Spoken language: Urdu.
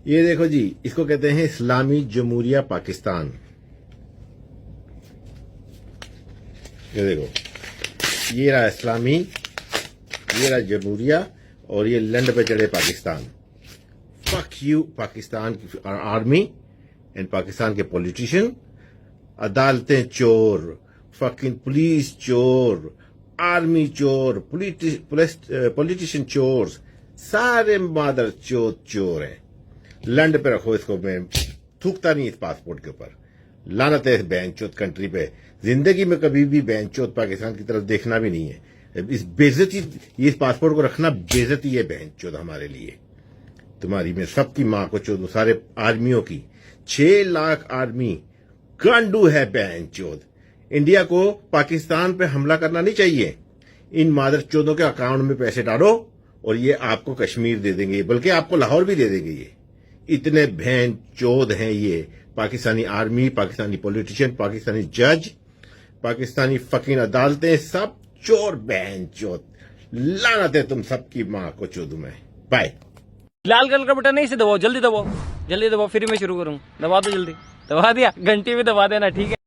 یہ دیکھو جی، اس کو کہتے ہیں اسلامی جمہوریہ پاکستان. یہ دیکھو، یہ رہا اسلامی، یہ رہا جمہوریہ، اور یہ لنڈ پہ چڑھے پاکستان. فک یو پاکستان کی آرمی اینڈ پاکستان کے پولیٹیشین. عدالتیں چور، فکنگ پولیس چور، آرمی چور، پولیٹیشین چور، سارے مادر چوت چور ہیں. لنڈ پہ رکھو اس کو، میں تھوکتا نہیں اس پاسپورٹ کے اوپر. لعنت ہے اس بین چوت کنٹری پہ. زندگی میں کبھی بھی بین چوت پاکستان کی طرف دیکھنا بھی نہیں ہے. اس بےعزتی، یہ اس پاسپورٹ کو رکھنا بےعزتی ہے بین چوت ہمارے لیے. تمہاری میں سب کی ماں کو چود، سارے آرمیوں کی 6 لاکھ آرمی گانڈو ہے بین چود. انڈیا کو پاکستان پہ حملہ کرنا نہیں چاہیے. ان مادر چودوں کے اکاؤنٹ میں پیسے ڈالو اور یہ آپ کو کشمیر دے دیں گے، بلکہ آپ کو لاہور بھی دے دیں گے. یہ اتنے بہن چود ہیں یہ پاکستانی آرمی، پاکستانی پولیٹیشین، پاکستانی جج، پاکستانی فقین عدالتیں، سب چور بہن چود. لعنت ہے تم سب کی ماں کو چودوں میں. بائے. لال کلر کا بٹن نہیں، اسے دباؤ، جلدی دباؤ، جلدی دباؤ، پھر میں شروع کروں. دبا دو جلدی، دبا دیا، گھنٹی بھی دبا دینا، ٹھیک ہے.